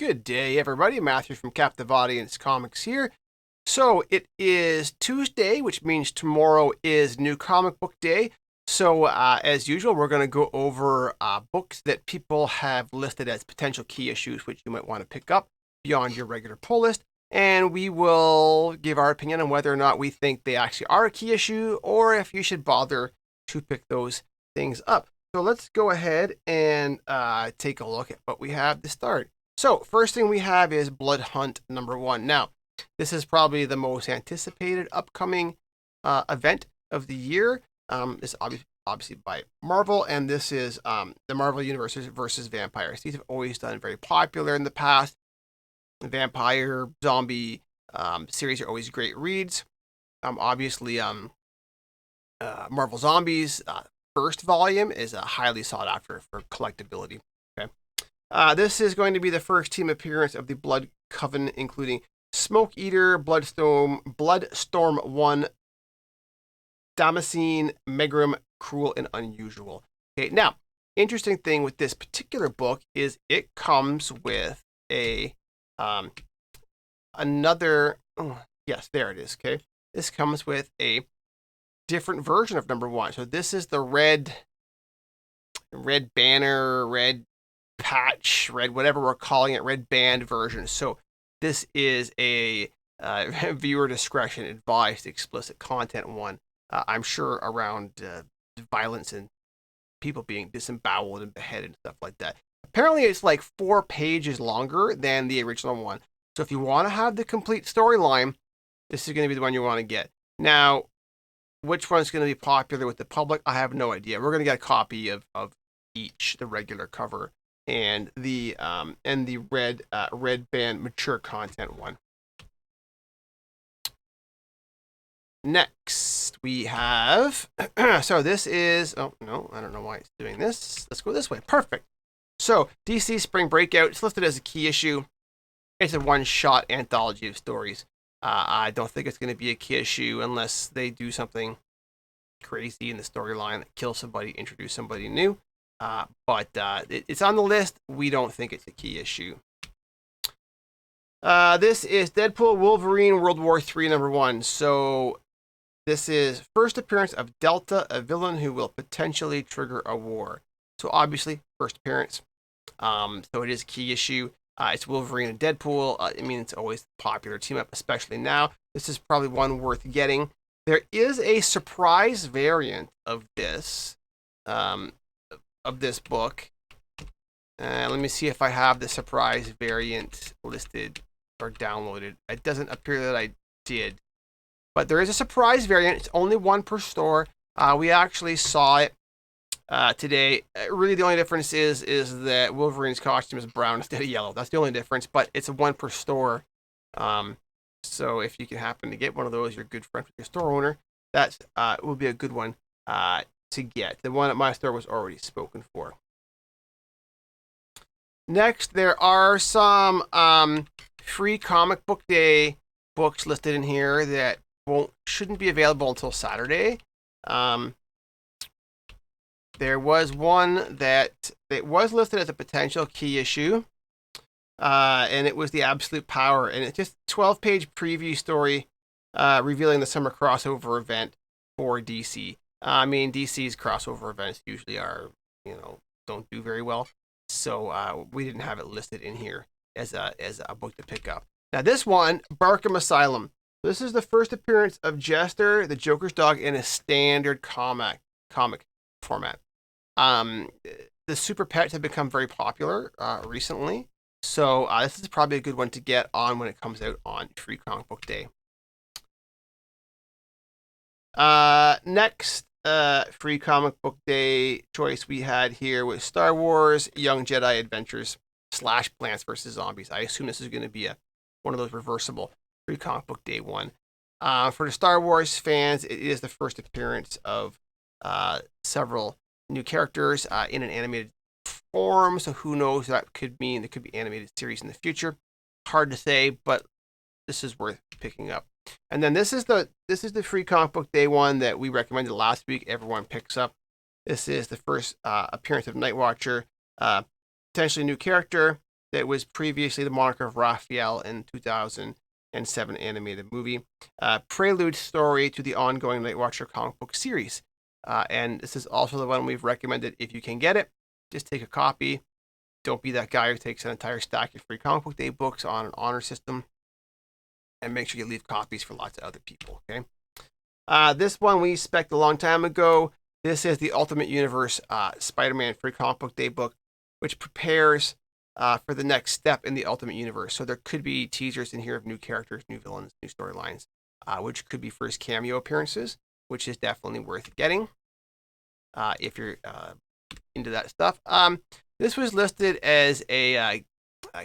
Good day, everybody. Matthew from Captive Audience Comics here. So it is Tuesday, which means tomorrow is New Comic Book Day. So as usual, we're going to go over books that people have listed as potential key issues, which you might want to pick up beyond your regular pull list. And we will give our opinion on whether or not we think they actually are a key issue or if you should bother to pick those things up. So let's go ahead and take a look at what we have to start. So first thing we have is Blood Hunt #1. Now, this is probably the most anticipated upcoming event of the year. It's obviously by Marvel, and this is the Marvel Universe versus vampires. These have always done very popular in the past. The vampire, zombie series are always great reads. Obviously, Marvel Zombies first volume is highly sought after for collectability. Okay. This is going to be the first team appearance of the Blood Coven, including Smoke Eater, Bloodstorm 1, Damascene, Megrim, Cruel, and Unusual. Okay, now, interesting thing with this particular book is it comes with yes, there it is, okay? This comes with a different version of #1. So this is the red banner, red patch, red whatever we're calling it, red band version. So this is a viewer discretion advised explicit content one. I'm sure around violence and people being disemboweled and beheaded and stuff like that. Apparently it's like 4 pages longer than the original one. So if you want to have the complete storyline, this is going to be the one you want to get. Now, which one's going to be popular with the public? I have no idea. We're going to get a copy of each, the regular cover and the red band mature content one. Next we have so this is I don't know why it's doing this. Let's go this way. Perfect. So DC Spring Breakout, it's listed as a key issue. It's a one-shot anthology of stories. I don't think it's going to be a key issue unless they do something crazy in the storyline that kills somebody, introduce somebody new. But it's on the list. We don't think it's a key issue. This is Deadpool Wolverine World War III #1. So this is first appearance of Delta, a villain who will potentially trigger a war. So obviously, first appearance. So it is a key issue. It's Wolverine and Deadpool. I mean, it's always a popular team up, especially now. This is probably one worth getting. There is a surprise variant of this book. Let me see if I have the surprise variant listed or downloaded. It doesn't appear that I did. But there is a surprise variant. It's only one per store. We actually saw it today. Really, the only difference is that Wolverine's costume is brown instead of yellow. That's the only difference, but it's a one per store. So if you can happen to get one of those, you're good friends with your store owner. That will be a good one to get. The one at my store was already spoken for. Next, there are some free comic book day books listed in here that shouldn't be available until Saturday. There was one that was listed as a potential key issue, and it was The Absolute Power, and it's just a 12-page preview story revealing the summer crossover event for DC. I mean, DC's crossover events usually don't do very well, so we didn't have it listed in here as a book to pick up. Now this one, Barkham Asylum. This is the first appearance of Jester, the Joker's dog, in a standard comic format. The super pets have become very popular recently, so this is probably a good one to get on when it comes out on Free Comic Book Day. Next Free Comic Book Day choice we had here was Star Wars Young Jedi Adventures / Plants vs. Zombies. I assume this is going to be one of those reversible Free Comic Book Day one. For the Star Wars fans, it is the first appearance of several new characters in an animated form, so who knows, that could mean there could be animated series in the future. Hard to say, but this is worth picking up. And then this is the Free Comic Book Day one that we recommended last week. Everyone picks up. This is the first appearance of Night Watcher, potentially new character. that was previously the moniker of Raphael in 2007 animated movie. Prelude story to the ongoing Night Watcher comic book series. And this is also the one we've recommended if you can get it. Just take a copy. Don't be that guy who takes an entire stack of free comic book day books on an honor system. And make sure you leave copies for lots of other people, okay? This one we spec'd a long time ago. This is the Ultimate Universe Spider-Man free comic book day book, which prepares for the next step in the Ultimate Universe. So there could be teasers in here of new characters, new villains, new storylines, which could be first cameo appearances, which is definitely worth getting if you're into that stuff. This was listed as a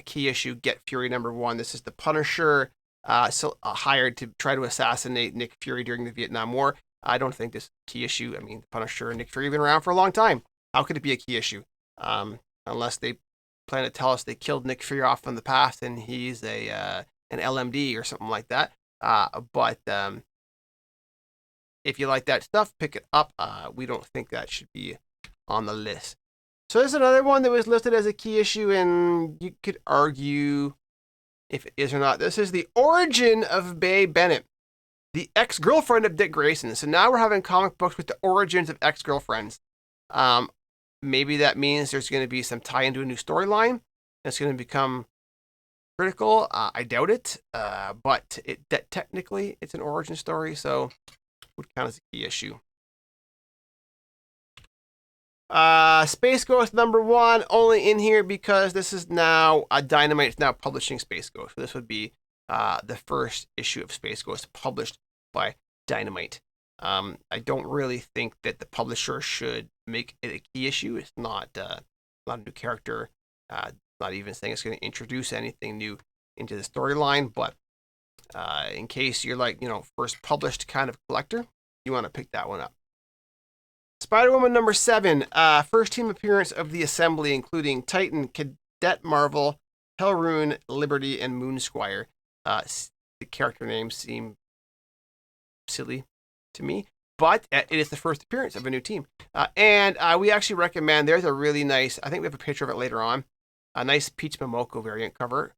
key issue, Get Fury #1. This is the Punisher hired to try to assassinate Nick Fury during the Vietnam War. I don't think this is a key issue. I mean, the Punisher and Nick Fury have been around for a long time. How could it be a key issue? Unless they plan to tell us they killed Nick Fury off in the past and he's an LMD or something like that. But if you like that stuff, pick it up. We don't think that should be on the list. So there's another one that was listed as a key issue, and you could argue if it is or not. This is the origin of Bay Bennett, the ex-girlfriend of Dick Grayson. So now we're having comic books with the origins of ex-girlfriends. Maybe that means there's going to be some tie into a new storyline. It's going to become critical. I doubt it, but technically it's an origin story, so it would count as a key issue. Space Ghost #1 only in here because this is now Dynamite is now publishing Space Ghost. So this would be the first issue of Space Ghost published by Dynamite. I don't really think that the publisher should make it a key issue. It's not a new character. Not even saying it's going to introduce anything new into the storyline. But in case you're like, first published kind of collector, you want to pick that one up. Spider-Woman #7, first team appearance of the Assembly, including Titan, Cadet Marvel, Hellrune, Liberty, and Moonsquire. The character names seem silly to me, but it is the first appearance of a new team. And we actually recommend, there's a really nice, I think we have a picture of it later on, a nice Peach Momoko variant cover.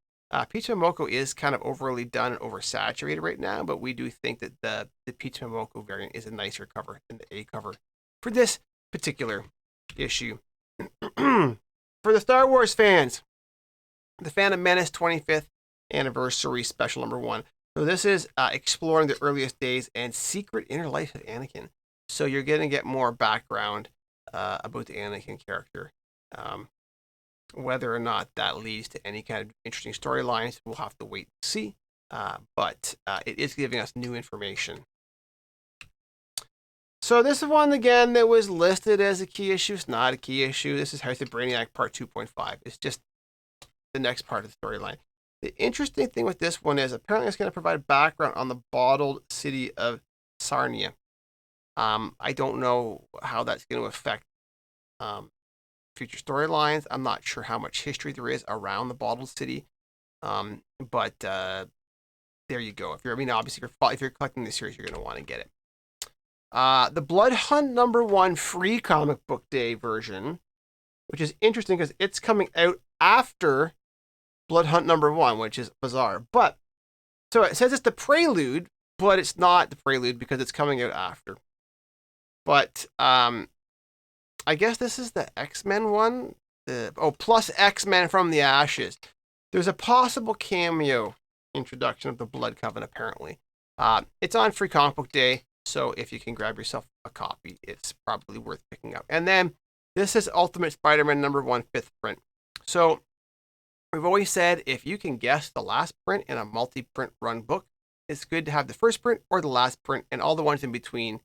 Peach Momoko is kind of overly done and oversaturated right now, but we do think that the Peach Momoko variant is a nicer cover than the A cover for this particular issue. For the Star Wars fans, the Phantom Menace 25th Anniversary Special #1. So this is exploring the earliest days and secret inner life of Anakin. So you're going to get more background about the Anakin character. Whether or not that leads to any kind of interesting storylines, we'll have to wait and see. But it is giving us new information. So this is one, again, that was listed as a key issue. It's not a key issue. This is House of Brainiac Part 2.5. It's just the next part of the storyline. The interesting thing with this one is apparently it's going to provide background on the bottled city of Sarnia. I don't know how that's going to affect future storylines. I'm not sure how much history there is around the bottled city. But there you go. Obviously, if you're collecting this series, you're going to want to get it. The Blood Hunt #1 free comic book day version, which is interesting because it's coming out after Blood Hunt #1, which is bizarre. But so it says it's the prelude, but it's not the prelude because it's coming out after. But I guess this is the X-Men one. Plus X-Men from the Ashes. There's a possible cameo introduction of the Blood Coven, apparently. It's on free comic book day, so if you can grab yourself a copy, it's probably worth picking up. And then this is Ultimate Spider-Man #1 5th print. So we've always said if you can guess the last print in a multi-print run book, it's good to have the first print or the last print, and all the ones in between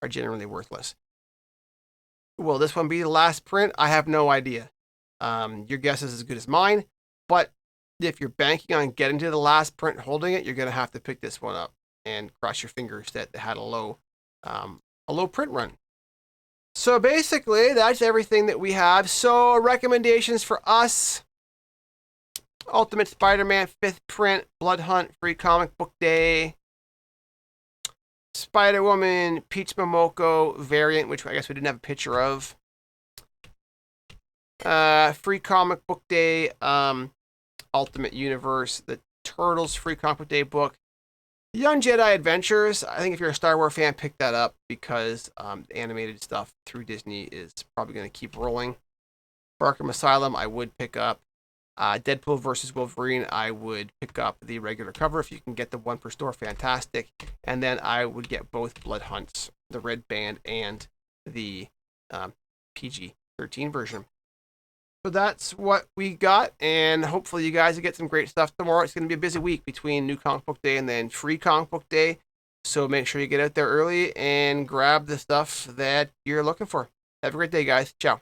are generally worthless. Will this one be the last print? I have no idea. Your guess is as good as mine, but if you're banking on getting to the last print holding it, you're going to have to pick this one up and cross your fingers that it had a low print run. So basically, that's everything that we have. So recommendations for us: Ultimate Spider-Man 5th print, Blood Hunt free comic book day, Spider-Woman Peach Momoko variant, which I guess we didn't have a picture of. Free comic book day, Ultimate Universe, the Turtles Free Comic Book Day book, Young Jedi Adventures. I think if you're a Star Wars fan, pick that up because the animated stuff through Disney is probably going to keep rolling. Arkham Asylum, I would pick up. Deadpool versus Wolverine, I would pick up the regular cover. If you can get the one per store, fantastic. And then I would get both Blood Hunts, the red band and the PG-13 version. So that's what we got, and hopefully you guys will get some great stuff tomorrow. It's going to be a busy week between New Comic Book Day and then Free Comic Book Day. So make sure you get out there early and grab the stuff that you're looking for. Have a great day, guys. Ciao.